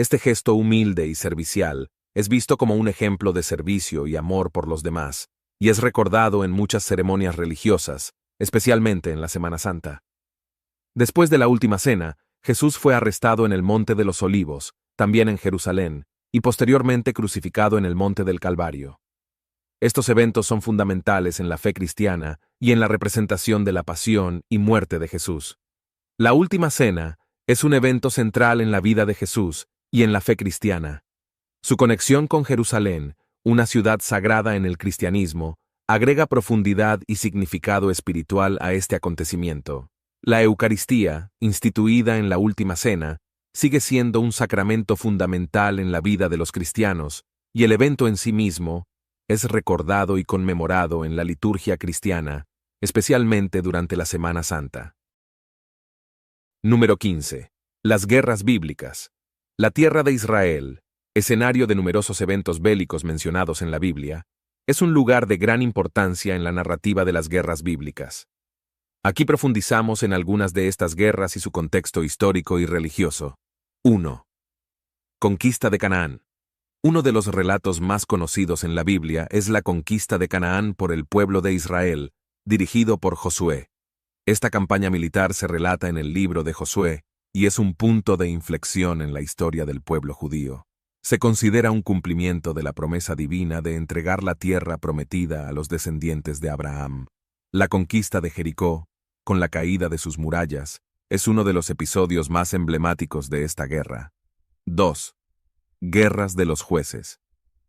Este gesto humilde y servicial es visto como un ejemplo de servicio y amor por los demás, y es recordado en muchas ceremonias religiosas, especialmente en la Semana Santa. Después de la última cena, Jesús fue arrestado en el Monte de los Olivos, también en Jerusalén, y posteriormente crucificado en el Monte del Calvario. Estos eventos son fundamentales en la fe cristiana y en la representación de la pasión y muerte de Jesús. La última cena es un evento central en la vida de Jesús y en la fe cristiana. Su conexión con Jerusalén, una ciudad sagrada en el cristianismo, agrega profundidad y significado espiritual a este acontecimiento. La Eucaristía, instituida en la última cena, sigue siendo un sacramento fundamental en la vida de los cristianos, y el evento en sí mismo es recordado y conmemorado en la liturgia cristiana, especialmente durante la Semana Santa. Número 15. Las guerras bíblicas. La tierra de Israel, escenario de numerosos eventos bélicos mencionados en la Biblia, es un lugar de gran importancia en la narrativa de las guerras bíblicas. Aquí profundizamos en algunas de estas guerras y su contexto histórico y religioso. 1. Conquista de Canaán. Uno de los relatos más conocidos en la Biblia es la conquista de Canaán por el pueblo de Israel, dirigido por Josué. Esta campaña militar se relata en el libro de Josué y es un punto de inflexión en la historia del pueblo judío. Se considera un cumplimiento de la promesa divina de entregar la tierra prometida a los descendientes de Abraham. La conquista de Jericó, con la caída de sus murallas, es uno de los episodios más emblemáticos de esta guerra. 2. Guerras de los jueces.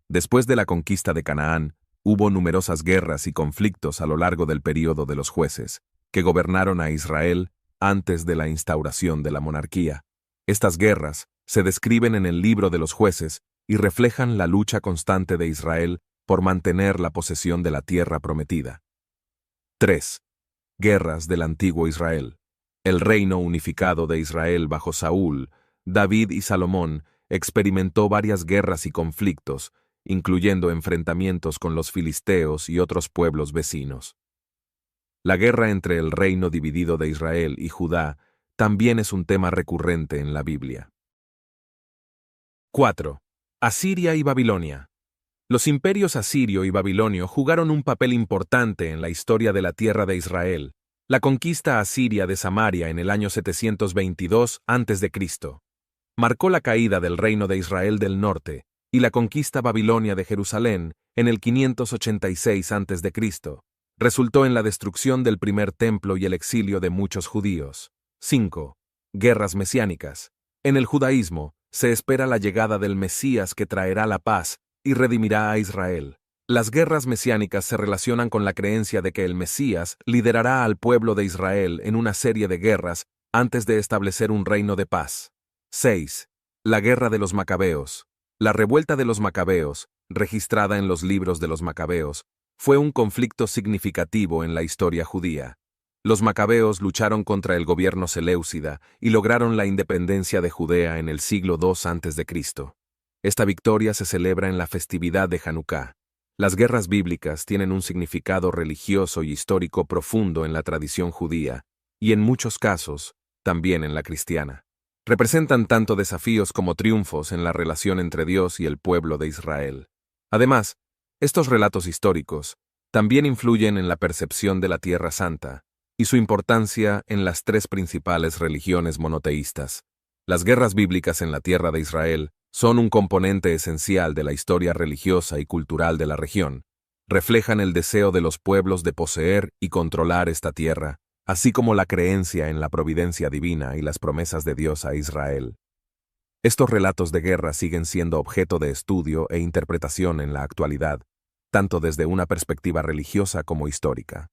Después de la conquista de Canaán, hubo numerosas guerras y conflictos a lo largo del período de los jueces, que gobernaron a Israel antes de la instauración de la monarquía. Estas guerras se describen en el libro de los jueces y reflejan la lucha constante de Israel por mantener la posesión de la tierra prometida. 3. Guerras del antiguo Israel. El reino unificado de Israel bajo Saúl, David y Salomón experimentó varias guerras y conflictos, incluyendo enfrentamientos con los filisteos y otros pueblos vecinos. La guerra entre el reino dividido de Israel y Judá también es un tema recurrente en la Biblia. 4. Asiria y Babilonia. Los imperios asirio y babilonio jugaron un papel importante en la historia de la tierra de Israel. La conquista asiria de Samaria en el año 722 a.C. marcó la caída del reino de Israel del norte y la conquista babilonia de Jerusalén en el 586 a.C. resultó en la destrucción del primer templo y el exilio de muchos judíos. 5. Guerras mesiánicas. En el judaísmo, se espera la llegada del Mesías que traerá la paz y redimirá a Israel. Las guerras mesiánicas se relacionan con la creencia de que el Mesías liderará al pueblo de Israel en una serie de guerras antes de establecer un reino de paz. 6. La guerra de los Macabeos. La revuelta de los Macabeos, registrada en los libros de los Macabeos, fue un conflicto significativo en la historia judía. Los Macabeos lucharon contra el gobierno seleucida y lograron la independencia de Judea en el siglo II a.C. Esta victoria se celebra en la festividad de Hanukkah. Las guerras bíblicas tienen un significado religioso y histórico profundo en la tradición judía, y en muchos casos, también en la cristiana. Representan tanto desafíos como triunfos en la relación entre Dios y el pueblo de Israel. Además, estos relatos históricos también influyen en la percepción de la Tierra Santa y su importancia en las tres principales religiones monoteístas. Las guerras bíblicas en la tierra de Israel Son un componente esencial de la historia religiosa y cultural de la región. Reflejan el deseo de los pueblos de poseer y controlar esta tierra, así como la creencia en la providencia divina y las promesas de Dios a Israel. Estos relatos de guerra siguen siendo objeto de estudio e interpretación en la actualidad, tanto desde una perspectiva religiosa como histórica.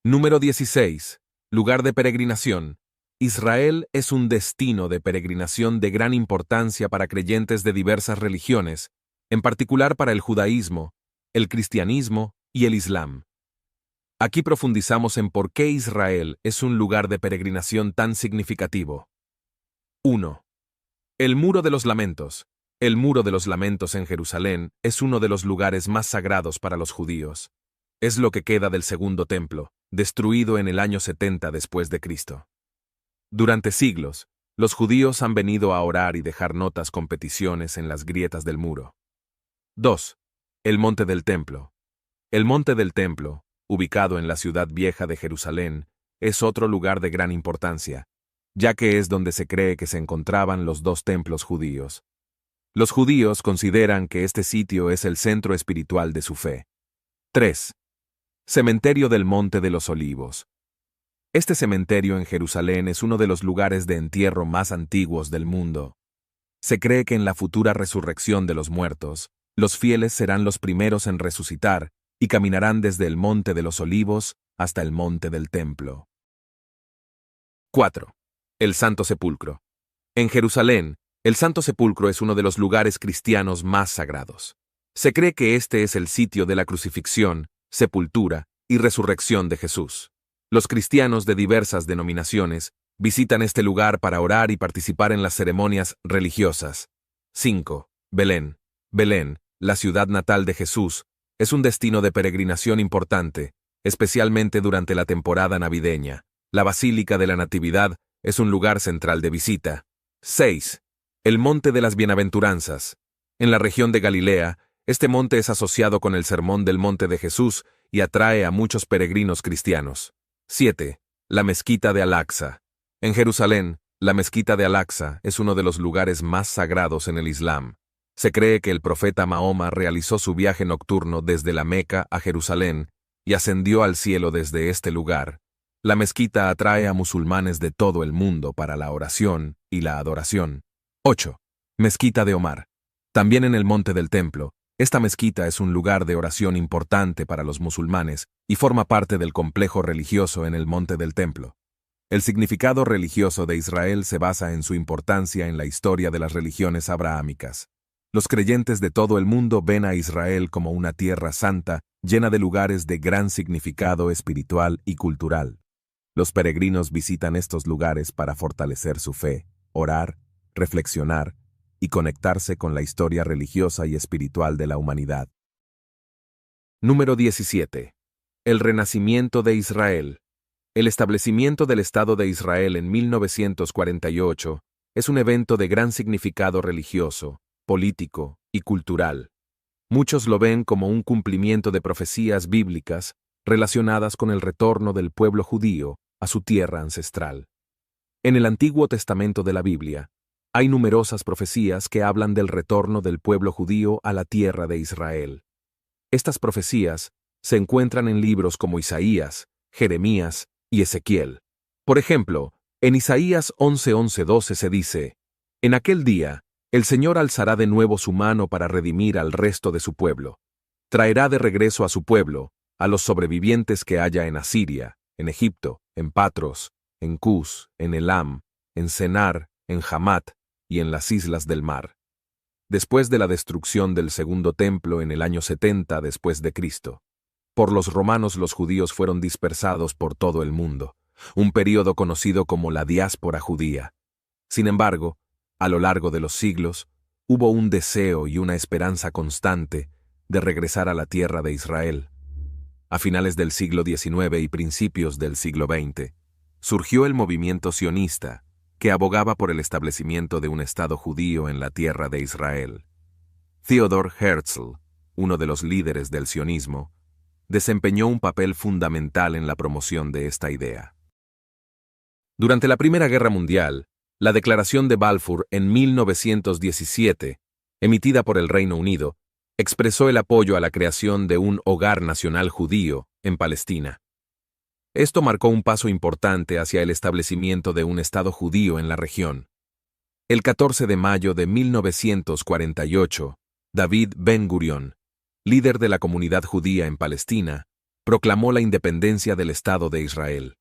Número 16. Lugar de peregrinación. Israel es un destino de peregrinación de gran importancia para creyentes de diversas religiones, en particular para el judaísmo, el cristianismo y el islam. Aquí profundizamos en por qué Israel es un lugar de peregrinación tan significativo. 1. El Muro de los Lamentos. El Muro de los Lamentos en Jerusalén es uno de los lugares más sagrados para los judíos. Es lo que queda del segundo templo, destruido en el año 70 después de Cristo. Durante siglos, los judíos han venido a orar y dejar notas con peticiones en las grietas del muro. 2. El Monte del Templo. El Monte del Templo, ubicado en la ciudad vieja de Jerusalén, es otro lugar de gran importancia, ya que es donde se cree que se encontraban los dos templos judíos. Los judíos consideran que este sitio es el centro espiritual de su fe. 3. Cementerio del Monte de los Olivos. Este cementerio en Jerusalén es uno de los lugares de entierro más antiguos del mundo. Se cree que en la futura resurrección de los muertos, los fieles serán los primeros en resucitar y caminarán desde el Monte de los Olivos hasta el Monte del Templo. 4. El Santo Sepulcro. En Jerusalén, el Santo Sepulcro es uno de los lugares cristianos más sagrados. Se cree que este es el sitio de la crucifixión, sepultura y resurrección de Jesús. Los cristianos de diversas denominaciones visitan este lugar para orar y participar en las ceremonias religiosas. 5. Belén. Belén, la ciudad natal de Jesús, es un destino de peregrinación importante, especialmente durante la temporada navideña. La Basílica de la Natividad es un lugar central de visita. 6. El Monte de las Bienaventuranzas. En la región de Galilea, este monte es asociado con el Sermón del Monte de Jesús y atrae a muchos peregrinos cristianos. 7. La Mezquita de Al-Aqsa. En Jerusalén, la Mezquita de Al-Aqsa es uno de los lugares más sagrados en el Islam. Se cree que el profeta Mahoma realizó su viaje nocturno desde la Meca a Jerusalén y ascendió al cielo desde este lugar. La mezquita atrae a musulmanes de todo el mundo para la oración y la adoración. 8. Mezquita de Omar. También en el Monte del Templo, esta mezquita es un lugar de oración importante para los musulmanes y forma parte del complejo religioso en el Monte del Templo. El significado religioso de Israel se basa en su importancia en la historia de las religiones abrahámicas. Los creyentes de todo el mundo ven a Israel como una tierra santa, llena de lugares de gran significado espiritual y cultural. Los peregrinos visitan estos lugares para fortalecer su fe, orar, reflexionar y conectarse con la historia religiosa y espiritual de la humanidad. Número 17. El renacimiento de Israel. El establecimiento del Estado de Israel en 1948 es un evento de gran significado religioso, político y cultural. Muchos lo ven como un cumplimiento de profecías bíblicas relacionadas con el retorno del pueblo judío a su tierra ancestral. En el Antiguo Testamento de la Biblia, hay numerosas profecías que hablan del retorno del pueblo judío a la tierra de Israel. Estas profecías se encuentran en libros como Isaías, Jeremías y Ezequiel. Por ejemplo, en Isaías 11:12 se dice: En aquel día, el Señor alzará de nuevo su mano para redimir al resto de su pueblo. Traerá de regreso a su pueblo, a los sobrevivientes que haya en Asiria, en Egipto, en Patros, en Cus, en Elam, en Senar, en Hamat y en las islas del mar. Después de la destrucción del segundo templo en el año 70 después de Cristo. Por los romanos los judíos fueron dispersados por todo el mundo, un período conocido como la diáspora judía. Sin embargo, a lo largo de los siglos, hubo un deseo y una esperanza constante de regresar a la tierra de Israel. A finales del siglo XIX y principios del siglo XX, surgió el movimiento sionista, que abogaba por el establecimiento de un Estado judío en la tierra de Israel. Theodor Herzl, uno de los líderes del sionismo, desempeñó un papel fundamental en la promoción de esta idea. Durante la Primera Guerra Mundial, La Declaración de Balfour en 1917, emitida por el Reino Unido, expresó el apoyo a la creación de un hogar nacional judío en Palestina. Esto marcó un paso importante hacia el establecimiento de un Estado judío en la región. El 14 de mayo de 1948, David Ben-Gurión, líder de la comunidad judía en Palestina, proclamó la independencia del Estado de Israel.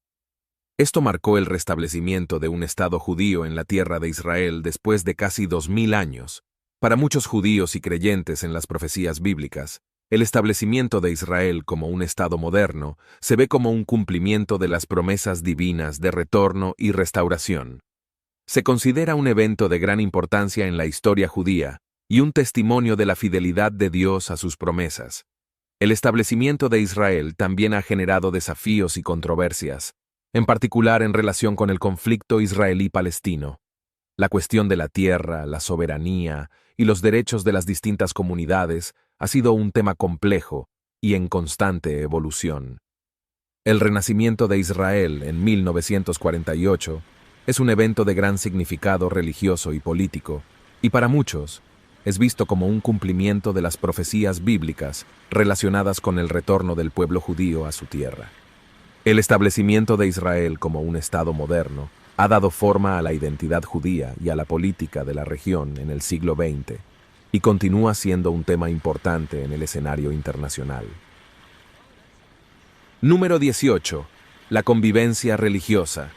Esto marcó el restablecimiento de un Estado judío en la tierra de Israel después de casi 2000 años. Para muchos judíos y creyentes en las profecías bíblicas, el establecimiento de Israel como un Estado moderno se ve como un cumplimiento de las promesas divinas de retorno y restauración. Se considera un evento de gran importancia en la historia judía y un testimonio de la fidelidad de Dios a sus promesas. El establecimiento de Israel también ha generado desafíos y controversias, en particular en relación con el conflicto israelí-palestino. La cuestión de la tierra, la soberanía y los derechos de las distintas comunidades ha sido un tema complejo y en constante evolución. El renacimiento de Israel en 1948 es un evento de gran significado religioso y político, y para muchos es visto como un cumplimiento de las profecías bíblicas relacionadas con el retorno del pueblo judío a su tierra. El establecimiento de Israel como un Estado moderno ha dado forma a la identidad judía y a la política de la región en el siglo XX, y continúa siendo un tema importante en el escenario internacional. Número 18. La convivencia religiosa.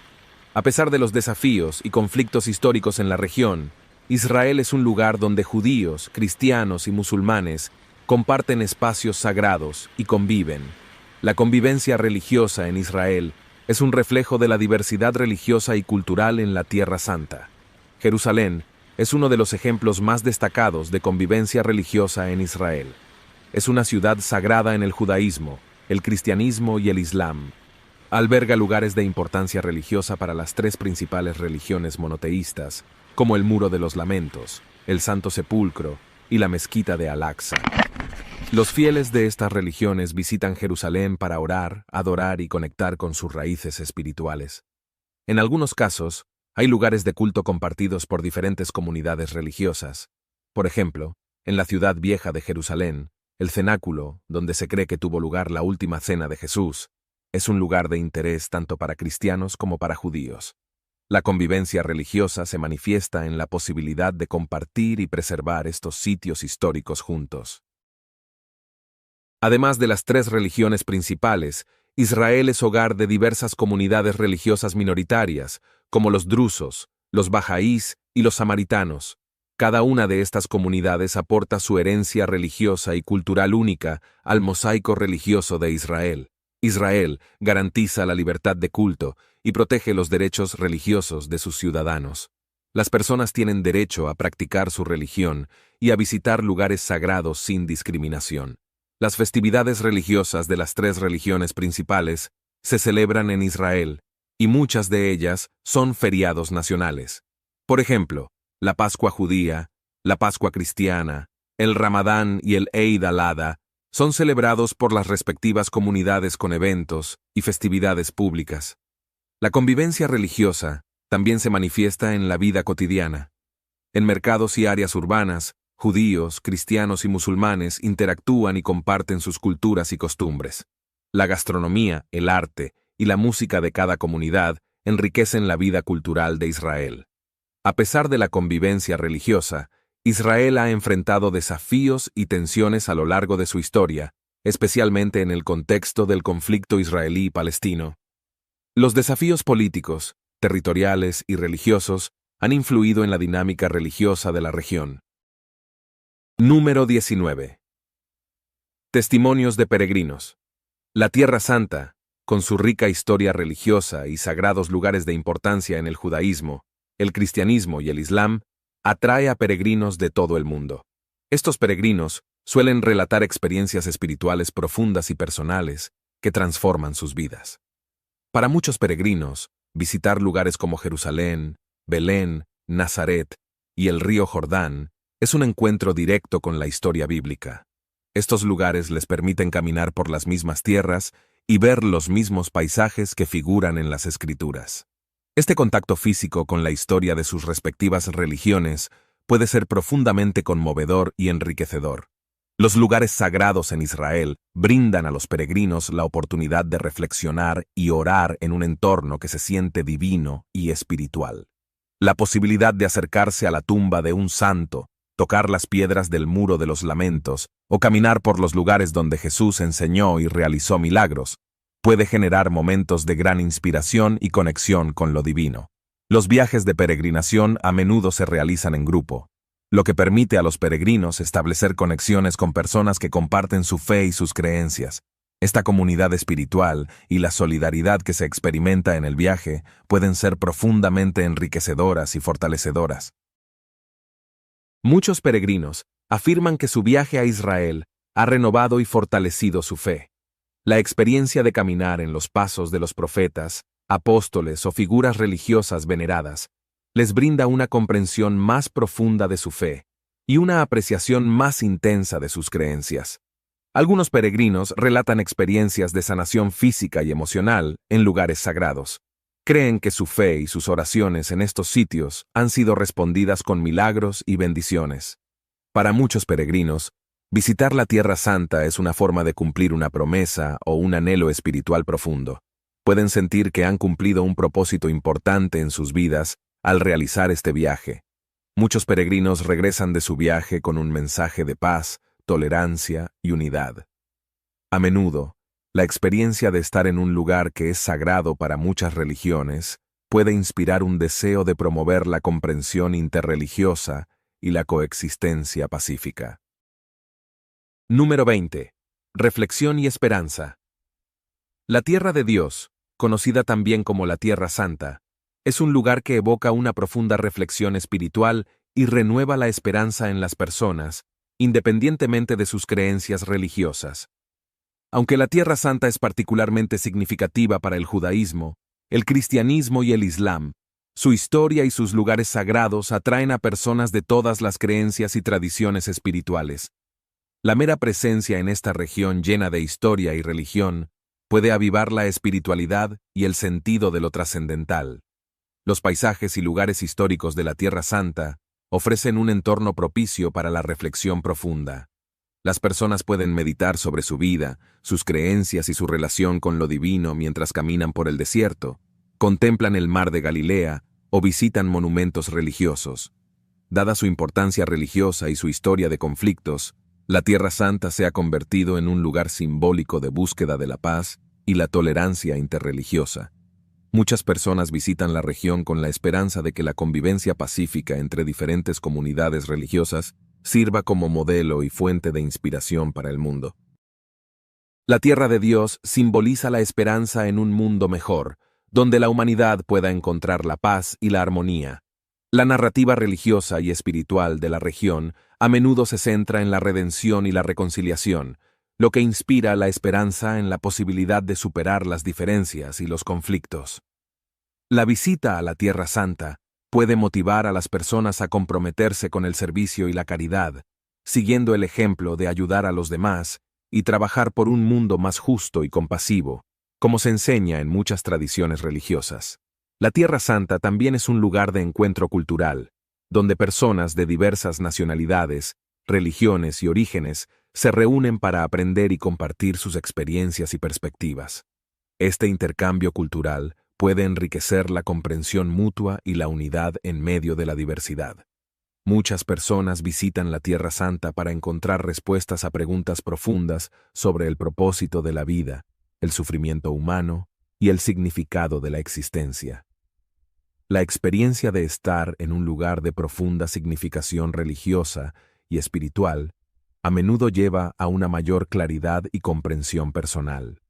A pesar de los desafíos y conflictos históricos en la región, Israel es un lugar donde judíos, cristianos y musulmanes comparten espacios sagrados y conviven. La convivencia religiosa en Israel es un reflejo de la diversidad religiosa y cultural en la Tierra Santa. Jerusalén es uno de los ejemplos más destacados de convivencia religiosa en Israel. Es una ciudad sagrada en el judaísmo, el cristianismo y el islam. Alberga lugares de importancia religiosa para las tres principales religiones monoteístas, como el Muro de los Lamentos, el Santo Sepulcro y la Mezquita de Al-Aqsa. Los fieles de estas religiones visitan Jerusalén para orar, adorar y conectar con sus raíces espirituales. En algunos casos, hay lugares de culto compartidos por diferentes comunidades religiosas. Por ejemplo, en la ciudad vieja de Jerusalén, el cenáculo, donde se cree que tuvo lugar la última cena de Jesús, es un lugar de interés tanto para cristianos como para judíos. La convivencia religiosa se manifiesta en la posibilidad de compartir y preservar estos sitios históricos juntos. Además de las tres religiones principales, Israel es hogar de diversas comunidades religiosas minoritarias, como los drusos, los bahá'ís y los samaritanos. Cada una de estas comunidades aporta su herencia religiosa y cultural única al mosaico religioso de Israel. Israel garantiza la libertad de culto y protege los derechos religiosos de sus ciudadanos. Las personas tienen derecho a practicar su religión y a visitar lugares sagrados sin discriminación. Las festividades religiosas de las tres religiones principales se celebran en Israel, y muchas de ellas son feriados nacionales. Por ejemplo, la Pascua judía, la Pascua cristiana, el Ramadán y el Eid al-Adha son celebrados por las respectivas comunidades con eventos y festividades públicas. La convivencia religiosa también se manifiesta en la vida cotidiana. En mercados y áreas urbanas, judíos, cristianos y musulmanes interactúan y comparten sus culturas y costumbres. La gastronomía, el arte y la música de cada comunidad enriquecen la vida cultural de Israel. A pesar de la convivencia religiosa, Israel ha enfrentado desafíos y tensiones a lo largo de su historia, especialmente en el contexto del conflicto israelí-palestino. Los desafíos políticos, territoriales y religiosos han influido en la dinámica religiosa de la región. Número 19. Testimonios de peregrinos. La Tierra Santa, con su rica historia religiosa y sagrados lugares de importancia en el judaísmo, el cristianismo y el islam, atrae a peregrinos de todo el mundo. Estos peregrinos suelen relatar experiencias espirituales profundas y personales que transforman sus vidas. Para muchos peregrinos, visitar lugares como Jerusalén, Belén, Nazaret y el río Jordán es un encuentro directo con la historia bíblica. Estos lugares les permiten caminar por las mismas tierras y ver los mismos paisajes que figuran en las Escrituras. Este contacto físico con la historia de sus respectivas religiones puede ser profundamente conmovedor y enriquecedor. Los lugares sagrados en Israel brindan a los peregrinos la oportunidad de reflexionar y orar en un entorno que se siente divino y espiritual. La posibilidad de acercarse a la tumba de un santo, tocar las piedras del Muro de los Lamentos o caminar por los lugares donde Jesús enseñó y realizó milagros puede generar momentos de gran inspiración y conexión con lo divino. Los viajes de peregrinación a menudo se realizan en grupo, lo que permite a los peregrinos establecer conexiones con personas que comparten su fe y sus creencias. Esta comunidad espiritual y la solidaridad que se experimenta en el viaje pueden ser profundamente enriquecedoras y fortalecedoras. Muchos peregrinos afirman que su viaje a Israel ha renovado y fortalecido su fe. La experiencia de caminar en los pasos de los profetas, apóstoles o figuras religiosas veneradas les brinda una comprensión más profunda de su fe y una apreciación más intensa de sus creencias. Algunos peregrinos relatan experiencias de sanación física y emocional en lugares sagrados. Creen que su fe y sus oraciones en estos sitios han sido respondidas con milagros y bendiciones. Para muchos peregrinos, visitar la Tierra Santa es una forma de cumplir una promesa o un anhelo espiritual profundo. Pueden sentir que han cumplido un propósito importante en sus vidas al realizar este viaje. Muchos peregrinos regresan de su viaje con un mensaje de paz, tolerancia y unidad. A menudo, la experiencia de estar en un lugar que es sagrado para muchas religiones puede inspirar un deseo de promover la comprensión interreligiosa y la coexistencia pacífica. Número 20. Reflexión y esperanza. La Tierra de Dios, conocida también como la Tierra Santa, es un lugar que evoca una profunda reflexión espiritual y renueva la esperanza en las personas, independientemente de sus creencias religiosas. Aunque la Tierra Santa es particularmente significativa para el judaísmo, el cristianismo y el islam, su historia y sus lugares sagrados atraen a personas de todas las creencias y tradiciones espirituales. La mera presencia en esta región llena de historia y religión puede avivar la espiritualidad y el sentido de lo trascendental. Los paisajes y lugares históricos de la Tierra Santa ofrecen un entorno propicio para la reflexión profunda. Las personas pueden meditar sobre su vida, sus creencias y su relación con lo divino mientras caminan por el desierto, contemplan el mar de Galilea o visitan monumentos religiosos. Dada su importancia religiosa y su historia de conflictos, la Tierra Santa se ha convertido en un lugar simbólico de búsqueda de la paz y la tolerancia interreligiosa. Muchas personas visitan la región con la esperanza de que la convivencia pacífica entre diferentes comunidades religiosas sirva como modelo y fuente de inspiración para el mundo. La Tierra de Dios simboliza la esperanza en un mundo mejor, donde la humanidad pueda encontrar la paz y la armonía. La narrativa religiosa y espiritual de la región a menudo se centra en la redención y la reconciliación, lo que inspira la esperanza en la posibilidad de superar las diferencias y los conflictos. La visita a la Tierra Santa puede motivar a las personas a comprometerse con el servicio y la caridad, siguiendo el ejemplo de ayudar a los demás y trabajar por un mundo más justo y compasivo, como se enseña en muchas tradiciones religiosas. La Tierra Santa también es un lugar de encuentro cultural, donde personas de diversas nacionalidades, religiones y orígenes se reúnen para aprender y compartir sus experiencias y perspectivas. Este intercambio cultural puede enriquecer la comprensión mutua y la unidad en medio de la diversidad. Muchas personas visitan la Tierra Santa para encontrar respuestas a preguntas profundas sobre el propósito de la vida, el sufrimiento humano y el significado de la existencia. La experiencia de estar en un lugar de profunda significación religiosa y espiritual a menudo lleva a una mayor claridad y comprensión personal.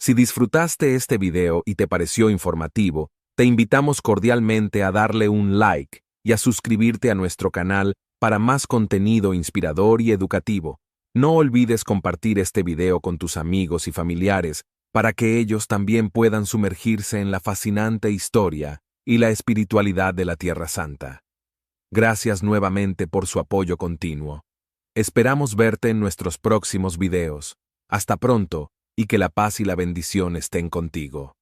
Si disfrutaste este video y te pareció informativo, te invitamos cordialmente a darle un like y a suscribirte a nuestro canal para más contenido inspirador y educativo. No olvides compartir este video con tus amigos y familiares para que ellos también puedan sumergirse en la fascinante historia y la espiritualidad de la Tierra Santa. Gracias nuevamente por su apoyo continuo. Esperamos verte en nuestros próximos videos. Hasta pronto, y que la paz y la bendición estén contigo.